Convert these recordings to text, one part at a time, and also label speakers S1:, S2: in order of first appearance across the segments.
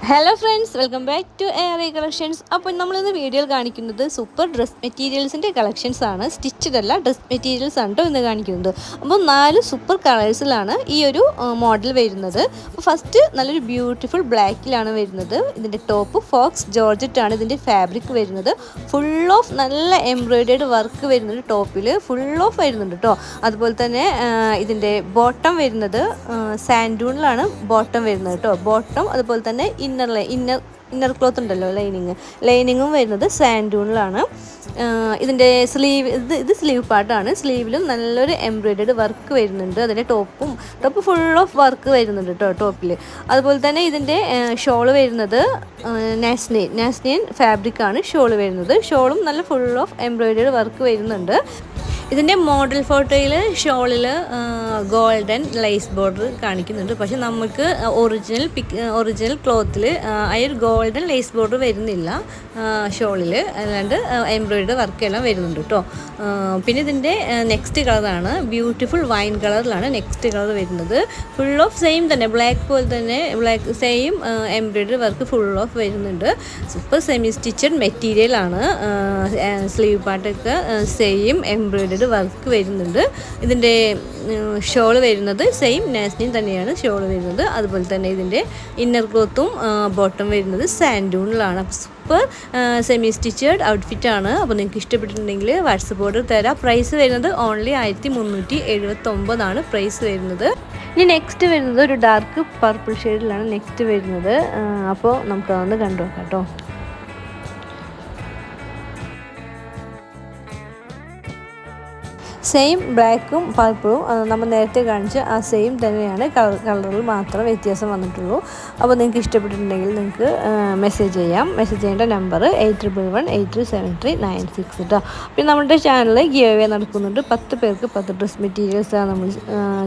S1: Hello friends, welcome back to ARA collections. അപ്പോൾ നമ്മളിന്ന് വീഡിയോയിൽ കാണിക്കുന്നത് സൂപ്പർ ഡ്രസ് മെറ്റീരിയൽസിൻ്റെ കളക്ഷൻസ് ആണ്. സ്റ്റിച്ചഡ് അല്ല, ഡ്രസ് മെറ്റീരിയൽസ് ആണ് കേട്ടോ ഇന്ന് കാണിക്കുന്നത്. അപ്പോൾ 4 സൂപ്പർ കളേഴ്സിലാണ് ഈ ഒരു മോഡൽ വരുന്നത്. അപ്പോൾ ഫസ്റ്റ് നല്ലൊരു ബ്യൂട്ടിഫുൾ ബ്ലാക്കിലാണ് വരുന്നത്. ഇതിൻ്റെ ടോപ്പ് ഫോക്സ് ജോർജറ്റ് ആണ് ഇതിൻ്റെ ഫാബ്രിക് വരുന്നത്. ഫുൾ ഓഫ് നല്ല എംബ്രോയിഡേഡ് വർക്ക് വരുന്നുണ്ട്. ടോപ്പിൽ ഫുൾ ഓഫ് വരുന്നുണ്ട് കേട്ടോ. അതുപോലെ തന്നെ ഇതിൻ്റെ ബോട്ടം വരുന്നത് സാൻഡൂണിലാണ് ബോട്ടം വരുന്നത് കേട്ടോ. ബോട്ടം അതുപോലെ തന്നെ ഇന്നർ ക്ലോത്ത് ഉണ്ടല്ലോ, ലൈനിങ്ങും വരുന്നത് സാൻഡൂണിലാണ്. ഇതിൻ്റെ ഇത് സ്ലീവ് പാർട്ടാണ്. സ്ലീവിലും നല്ലൊരു എംബ്രോയിഡറി വർക്ക് വരുന്നുണ്ട്. അതിൻ്റെ ടോപ്പ് ഫുൾ ഓഫ് വർക്ക് വരുന്നുണ്ട് കേട്ടോ ടോപ്പിൽ. അതുപോലെ തന്നെ ഇതിൻ്റെ ഷോള് വരുന്നത് നാസ്നിയൻ ഫാബ്രിക്കാണ് ഷോള് വരുന്നത്. ഷോളും നല്ല ഫുൾ ഓഫ് എംബ്രോയിഡറി വർക്ക് വരുന്നുണ്ട്. ഇതിൻ്റെ മോഡൽ ഫോട്ടോയിൽ ഷോളിൽ ഗോൾഡൻ ലൈസ് ബോർഡർ കാണിക്കുന്നുണ്ട്. പക്ഷെ നമുക്ക് ഒറിജിനൽ ക്ലോത്തിൽ ആ ഒരു ഗോൾഡൻ ലൈസ് ബോർഡർ വരുന്നില്ല ഷോളിൽ. അല്ലാണ്ട് എംബ്രോയിഡറി വർക്കെല്ലാം വരുന്നുണ്ട് കേട്ടോ. പിന്നെ ഇതിൻ്റെ നെക്സ്റ്റ് കളറാണ് ബ്യൂട്ടിഫുൾ വൈൻ കളറിലാണ് നെക്സ്റ്റ് കളർ വരുന്നത്. ഫുൾ ഓഫ് സെയിം തന്നെ ബ്ലാക്ക് പോലെ തന്നെ same embroidery work full of വരുന്നുണ്ട്. സൂപ്പർ സെമി സ്റ്റിച്ചഡ് മെറ്റീരിയലാണ്. സ്ലീവ് പാർട്ടൊക്കെ സെയിം എംബ്രോയിഡറി വർക്ക് വരുന്നുണ്ട്. ഇതിൻ്റെ ഷോൾ വരുന്നത് സെയിം നാസ്നിൻ തന്നെയാണ് ഷോൾ വരുന്നത്. അതുപോലെ തന്നെ ഇതിൻ്റെ ഇന്നർ ക്ലോത്തും ബോട്ടം വരുന്നത് സാൻഡൂണിലാണ്. Super semi സ്റ്റിച്ചേർഡ് ഔട്ട്ഫിറ്റാണ്. അപ്പോൾ നിങ്ങൾക്ക് ഇഷ്ടപ്പെട്ടിട്ടുണ്ടെങ്കിൽ വാട്സപ്പ് ഓർഡർ തരാം. പ്രൈസ് വരുന്നത് ഓൺലി 1379 പ്രൈസ് വരുന്നത്. ഇനി നെക്സ്റ്റ് വരുന്നത് ഒരു ഡാർക്ക് പർപ്പിൾ ഷെയ്ഡിലാണ് നെക്സ്റ്റ് വരുന്നത്. അപ്പോൾ നമുക്കതൊന്ന് കണ്ടു നോക്കാം കേട്ടോ. സെയിം ബ്ലാക്കും പർപ്പിളും നമ്മൾ നേരത്തെ കാണിച്ച ആ സെയിം തന്നെയാണ്. കളറിൽ മാത്രം വ്യത്യാസം വന്നിട്ടുള്ളൂ. അപ്പോൾ നിങ്ങൾക്ക് ഇഷ്ടപ്പെട്ടിട്ടുണ്ടെങ്കിൽ നിങ്ങൾക്ക് മെസ്സേജ് ചെയ്യാം. മെസ്സേജ് ചെയ്യേണ്ട നമ്പർ 8111837396 കേട്ടോ. പിന്നെ നമ്മുടെ ചാനൽ ഗിവ് അവേ നടക്കുന്നുണ്ട്. 10 പേർക്ക് 10 ഡ്രസ് മെറ്റീരിയൽസാണ് നമ്മൾ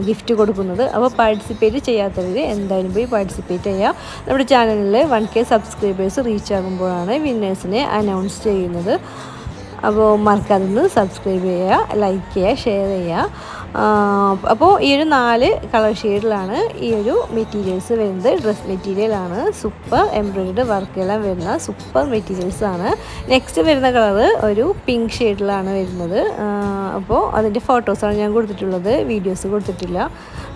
S1: ഗിഫ്റ്റ് കൊടുക്കുന്നത്. അപ്പോൾ പാർട്ടിസിപ്പേറ്റ് ചെയ്യാത്തവർ എന്തായാലും പോയി പാർട്ടിസിപ്പേറ്റ് ചെയ്യുക. നമ്മുടെ ചാനലിൽ 1K സബ്സ്ക്രൈബേഴ്സ് റീച്ച് ആകുമ്പോഴാണ് വിന്നേഴ്സിനെ അനൗൺസ് ചെയ്യുന്നത്. അപ്പോൾ മറക്കാതെ സബ്സ്ക്രൈബ് ചെയ്യുക, ലൈക്ക് ചെയ്യുക, ഷെയർ ചെയ്യുക. അപ്പോൾ ഈ ഒരു 4 കളർ ഷെയ്ഡിലാണ് ഈ ഒരു മെറ്റീരിയൽസ് വരുന്നത്. ഡ്രസ് മെറ്റീരിയലാണ്. സൂപ്പർ എംബ്രോയിഡറി വർക്കെല്ലാം വരുന്ന സൂപ്പർ മെറ്റീരിയൽസാണ്. നെക്സ്റ്റ് വരുന്ന കളറ് ഒരു പിങ്ക് ഷെയ്ഡിലാണ് വരുന്നത്. അപ്പോൾ അതിൻ്റെ ഫോട്ടോസാണ് ഞാൻ കൊടുത്തിട്ടുള്ളത്, വീഡിയോസ് കൊടുത്തിട്ടില്ല.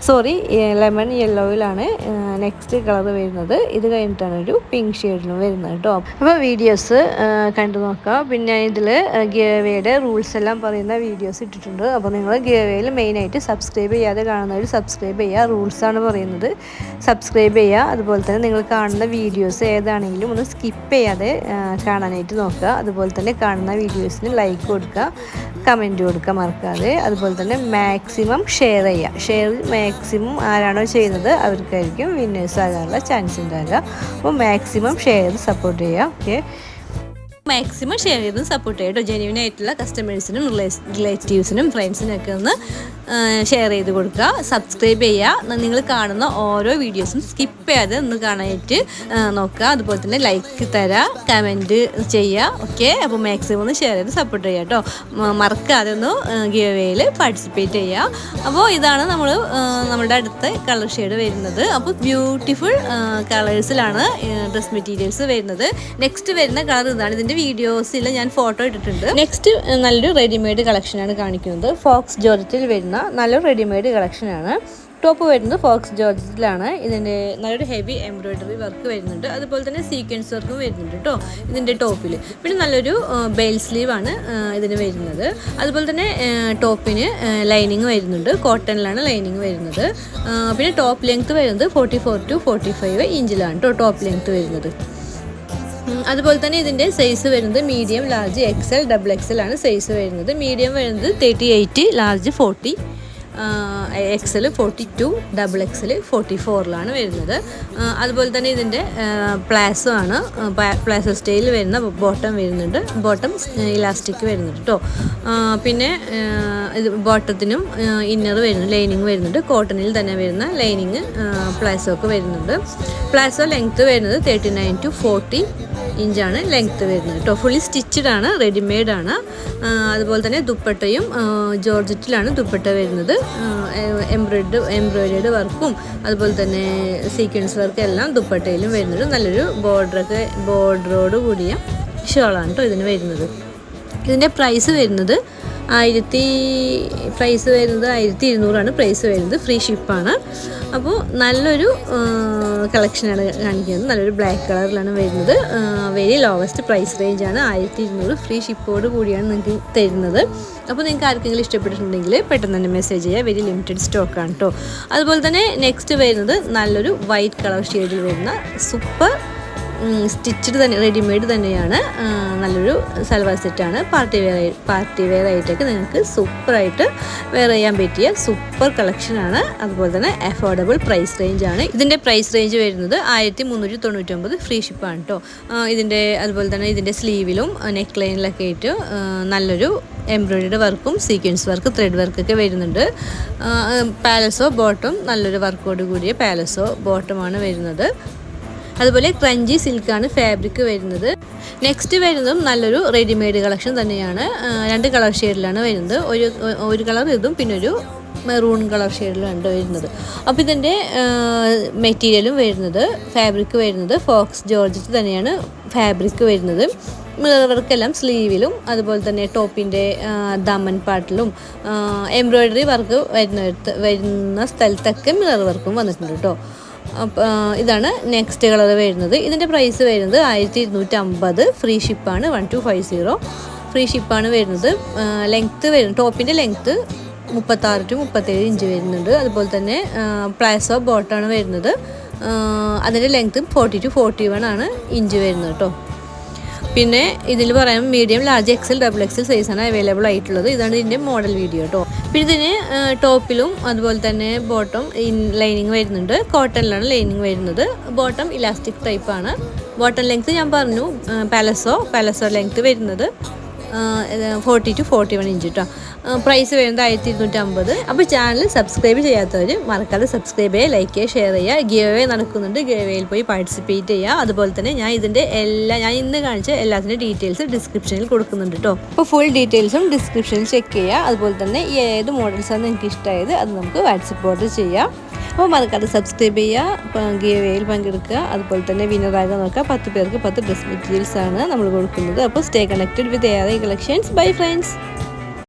S1: സോറി, ലെമൺ യെല്ലോയിലാണ് നെക്സ്റ്റ് കളർ വരുന്നത്. ഇത് കഴിഞ്ഞിട്ടാണ് ഒരു പിങ്ക് ഷെയ്ഡിലും വരുന്നത് കേട്ടോ. അപ്പോൾ വീഡിയോസ് കണ്ടു നോക്കാം. പിന്നെ ഇതിൽ ഗിവവേയുടെ റൂൾസ് എല്ലാം പറയുന്ന വീഡിയോസ് ഇട്ടിട്ടുണ്ട്. അപ്പോൾ നിങ്ങൾ ഗിവവേയിൽ മെയിനായിട്ട് സബ്സ്ക്രൈബ് ചെയ്യാതെ കാണുന്നവർ സബ്സ്ക്രൈബ് ചെയ്യുക. റൂൾസാണ് പറയുന്നത്, സബ്സ്ക്രൈബ് ചെയ്യുക. അതുപോലെ തന്നെ നിങ്ങൾ കാണുന്ന വീഡിയോസ് ഏതാണെങ്കിലും ഒന്ന് സ്കിപ്പ് ചെയ്യാതെ കാണാനായിട്ട് നോക്കുക. അതുപോലെ തന്നെ കാണുന്ന വീഡിയോസിന് ലൈക്ക് കൊടുക്കുക, കമൻറ്റ് കൊടുക്കുക മറക്കാതെ. അതുപോലെ തന്നെ മാക്സിമം ഷെയർ ചെയ്യുക. ഷെയർ മാക്സിമം ആരാണോ ചെയ്യുന്നത് അവർക്കായിരിക്കും വിന്നേഴ്സ് ആകാനുള്ള ചാൻസ് ഉണ്ടാകുക. അപ്പോൾ മാക്സിമം ഷെയർ ചെയ്ത് സപ്പോർട്ട് ചെയ്യുക. ഓക്കെ, മാക്സിമം ഷെയർ ചെയ്ത് സപ്പോർട്ട് ചെയ്യുക കേട്ടോ. ജെന്യുവൻ ആയിട്ടുള്ള കസ്റ്റമേഴ്സിനും റിലേറ്റീവ്സിനും ഫ്രണ്ട്സിനും ഒക്കെ ഒന്ന് ഷെയർ ചെയ്ത് കൊടുക്കുക. സബ്സ്ക്രൈബ് ചെയ്യുക. നിങ്ങൾ കാണുന്ന ഓരോ വീഡിയോസും സ്കിപ്പ് ചെയ്യാതെ ഒന്ന് കാണാനായിട്ട് നോക്കുക. അതുപോലെ തന്നെ ലൈക്ക് തരാം, കമൻറ്റ് ചെയ്യുക. ഓക്കെ, അപ്പോൾ മാക്സിമം ഒന്ന് ഷെയർ ചെയ്ത് സപ്പോർട്ട് ചെയ്യുക കേട്ടോ. മറക്കാതെ ഒന്ന് ഗിവ് അവേയിൽ പാർട്ടിസിപ്പേറ്റ് ചെയ്യുക. അപ്പോൾ ഇതാണ് നമ്മുടെ അടുത്ത കളർ ഷെയ്ഡ് വരുന്നത്. അപ്പോൾ ബ്യൂട്ടിഫുൾ കളേഴ്സിലാണ് ഡ്രസ് മെറ്റീരിയൽസ് വരുന്നത്. നെക്സ്റ്റ് വരുന്ന കളർ ഇതാണ്. ഇതിൻ്റെ വീഡിയോസിൽ ഞാൻ ഫോട്ടോ ഇട്ടിട്ടുണ്ട്. നെക്സ്റ്റ് നല്ലൊരു റെഡിമെയ്ഡ് കളക്ഷനാണ് കാണിക്കുന്നത്. ഫോക്സ് ജോർജറ്റിൽ വരുന്ന നല്ലൊരു റെഡിമെയ്ഡ് കളക്ഷനാണ്. ടോപ്പ് വരുന്നത് ഫോക്സ് ജോർജറ്റിലാണ്. ഇതിൻ്റെ നല്ലൊരു ഹെവി എംബ്രോയിഡറി വർക്ക് വരുന്നുണ്ട്. അതുപോലെ തന്നെ സീക്വൻസ് വർക്കും വരുന്നുണ്ട് കേട്ടോ ഇതിൻ്റെ ടോപ്പിൽ. പിന്നെ നല്ലൊരു ബെൽ സ്ലീവാണ് ഇതിന് വരുന്നത്. അതുപോലെ തന്നെ ടോപ്പിന് ലൈനിങ് വരുന്നുണ്ട്. കോട്ടണിലാണ് ലൈനിങ് വരുന്നത്. പിന്നെ ടോപ്പ് ലെങ്ത്ത് വരുന്നത് 44 to 45 ഇഞ്ചിലാണ് കേട്ടോ ടോപ്പ് ലെങ്ത്ത് വരുന്നത്. അതുപോലെ തന്നെ ഇതിൻ്റെ സൈസ് വരുന്നത് മീഡിയം, ലാർജ്, XL, XXL ആണ് സൈസ് വരുന്നത്. മീഡിയം വരുന്നത് 38, ലാർജ് 40, XL 42, XXL 44 വരുന്നത്. അതുപോലെ തന്നെ ഇതിൻ്റെ പ്ലാസോ ആണ്. പ്ലാസോ സ്റ്റൈൽ വരുന്ന ബോട്ടം വരുന്നുണ്ട്. ബോട്ടം ഇലാസ്റ്റിക് വരുന്നുണ്ട് കേട്ടോ. പിന്നെ ഇത് ബോട്ടത്തിനും ഇന്നർ വരുന്നു, ലൈനിങ് വരുന്നുണ്ട്. കോട്ടണിൽ തന്നെ വരുന്ന ലൈനിങ് പ്ലാസോ ഒക്കെ വരുന്നുണ്ട്. പ്ലാസോ ലെങ്ത്ത് വരുന്നത് 39 to 40 ഇഞ്ചാണ് ലെങ്ത്ത് വരുന്നത് കേട്ടോ. ഫുള്ളി സ്റ്റിച്ചഡ് ആണ്, റെഡിമെയ്ഡാണ്. അതുപോലെ തന്നെ ദുപ്പട്ടയും ജോർജറ്റിലാണ് ദുപ്പട്ട വരുന്നത്. എംബ്രോയിഡറി വർക്കും അതുപോലെ തന്നെ സീക്വൻസ് വർക്കും എല്ലാം ദുപ്പട്ടയിലും വരുന്നുണ്ട്. നല്ലൊരു ബോർഡറോട് കൂടിയ ഷോളാണ് കേട്ടോ ഇതിന് വരുന്നത്. ഇതിൻ്റെ പ്രൈസ് വരുന്നത് 1200 പ്രൈസ് വരുന്നത്. ഫ്രീ ഷിപ്പാണ്. അപ്പോൾ നല്ലൊരു കളക്ഷനാണ് കാണിക്കുന്നത്. നല്ലൊരു ബ്ലാക്ക് കളറിലാണ് വരുന്നത്. വെരി ലോവസ്റ്റ് പ്രൈസ് റേഞ്ചാണ്. 1200 ഫ്രീ ഷിപ്പോട് കൂടിയാണ് നിങ്ങൾക്ക് തരുന്നത്. അപ്പോൾ നിങ്ങൾക്ക് ആർക്കെങ്കിലും ഇഷ്ടപ്പെട്ടിട്ടുണ്ടെങ്കിൽ പെട്ടെന്ന് തന്നെ മെസ്സേജ് ചെയ്യുക. വെരി ലിമിറ്റഡ് സ്റ്റോക്കാണ് കേട്ടോ. അതുപോലെ തന്നെ നെക്സ്റ്റ് വരുന്നത് നല്ലൊരു വൈറ്റ് കളർ ഷെയ്ഡിൽ വരുന്ന സൂപ്പർ സ്റ്റിച്ചഡ് തന്നെ, റെഡിമെയ്ഡ് തന്നെയാണ്. നല്ലൊരു സൽവാർ സെറ്റാണ്. പാർട്ടി വെയർ ആയിട്ടൊക്കെ നിങ്ങൾക്ക് സൂപ്പറായിട്ട് വെയർ ചെയ്യാൻ പറ്റിയ സൂപ്പർ കളക്ഷനാണ്. അതുപോലെ തന്നെ അഫോർഡബിൾ പ്രൈസ് റേഞ്ചാണ്. ഇതിൻ്റെ പ്രൈസ് റേഞ്ച് വരുന്നത് 1399 ഫ്രീ ഷിപ്പാണ് കേട്ടോ. അതുപോലെ തന്നെ ഇതിൻ്റെ സ്ലീവിലും നെക്ക് ലൈനിലൊക്കെ ആയിട്ട് നല്ലൊരു എംബ്രോയിഡറി വർക്കും സീക്വൻസ് വർക്ക്, ത്രെഡ് വർക്കൊക്കെ വരുന്നുണ്ട്. പാലസോ ബോട്ടം, നല്ലൊരു വർക്കോട് കൂടിയ പാലസോ ബോട്ടമാണ് വരുന്നത്. അതുപോലെ ക്രഞ്ചി സിൽക്കാണ് ഫാബ്രിക് വരുന്നത്. നെക്സ്റ്റ് വരുന്നതും നല്ലൊരു റെഡിമെയ്ഡ് കളക്ഷൻ തന്നെയാണ്. 2 കളർ ഷെയ്ഡിലാണ് വരുന്നത്. ഒരു കളർ ഇതും പിന്നെ ഒരു മെറൂൺ കളർ ഷെയ്ഡിലാണ് വരുന്നത്. അപ്പോൾ ഇതിൻ്റെ മെറ്റീരിയലും വരുന്നത്, ഫാബ്രിക് വരുന്നത് ഫോക്സ് ജോർജറ്റ് തന്നെയാണ് ഫാബ്രിക് വരുന്നത്. മിറർ വർക്കെല്ലാം സ്ലീവിലും അതുപോലെ തന്നെ ടോപ്പിൻ്റെ ദമൻ പാട്ടിലും എംബ്രോയിഡറി വർക്ക് വരുന്ന സ്ഥലത്തൊക്കെ മിറർ വർക്കും വന്നിട്ടുണ്ട് കേട്ടോ. ഇതാണ് നെക്സ്റ്റ് കളർ വരുന്നത്. ഇതിൻ്റെ പ്രൈസ് വരുന്നത് 1250 ഫ്രീ ഷിപ്പാണ്. 1250 ഫ്രീ ഷിപ്പാണ് വരുന്നത്. ലെങ്ത്ത് വരുന്നത്, ടോപ്പിൻ്റെ ലെങ്ത്ത് 36 to 37 ഇഞ്ച് വരുന്നുണ്ട്. അതുപോലെ തന്നെ പ്ലാസോ ബോട്ടാണ് വരുന്നത്. അതിൻ്റെ ലെങ്ത്ത് 40 to 41 ആണ് ഇഞ്ച് വരുന്നത് കേട്ടോ. പിന്നെ ഇതിൽ പറയാം medium, large, XL, double XL സൈസാണ് അവൈലബിൾ ആയിട്ടുള്ളത്. ഇതാണ് ഇതിൻ്റെ മോഡൽ വീഡിയോ കേട്ടോ. പിന്നെ ഇതിന് ടോപ്പിലും അതുപോലെ തന്നെ ബോട്ടം ലൈനിങ് വരുന്നുണ്ട്. കോട്ടണിലാണ് ലൈനിങ് വരുന്നത്. ബോട്ടം ഇലാസ്റ്റിക് ടൈപ്പാണ്. ബോട്ടം ലെങ്ത്ത് ഞാൻ പറഞ്ഞു പാലസോ ലെങ്ത്ത് വരുന്നത് 40 to 41 ഇഞ്ച് കേട്ടോ. പ്രൈസ് വരുന്നത് 1250. അപ്പോൾ ചാനൽ സബ്സ്ക്രൈബ് ചെയ്യാത്തവർ മറക്കാതെ സബ്സ്ക്രൈബ് ചെയ്യുക, ലൈക്ക് ചെയ്യുക, ഷെയർ ചെയ്യുക. ഗിവ് അവേ നടക്കുന്നുണ്ട്. ഗിവ് അവേയിൽ പോയി പാർട്ടിസിപ്പേറ്റ് ചെയ്യുക. അതുപോലെ തന്നെ ഞാൻ ഇന്ന് കാണിച്ച എല്ലാത്തിൻ്റെ ഡീറ്റെയിൽസ് ഡിസ്ക്രിപ്ഷനിൽ കൊടുക്കുന്നുണ്ട് കേട്ടോ. അപ്പോൾ ഫുൾ ഡീറ്റെയിൽസും ഡിസ്ക്രിപ്ഷനിൽ ചെക്ക് ചെയ്യുക. അതുപോലെ തന്നെ ഏത് മോഡൽസാണ് നിങ്ങൾക്ക് ഇഷ്ടമായത് അത് നമുക്ക് വാട്സപ്പ് ഓർഡർ ചെയ്യാം. അപ്പോൾ മറക്കാതെ സബ്സ്ക്രൈബ് ചെയ്യുക, ഗിവ് അവേയിൽ പങ്കെടുക്കുക. അതുപോലെ തന്നെ വിന്നറാകാൻ നോക്കുക. 10 പേർക്ക് 10 ഡ്രസ് മെറ്റീരിയൽസാണ് നമ്മൾ കൊടുക്കുന്നത്. അപ്പോൾ stay connected with ARI collections. Bye friends.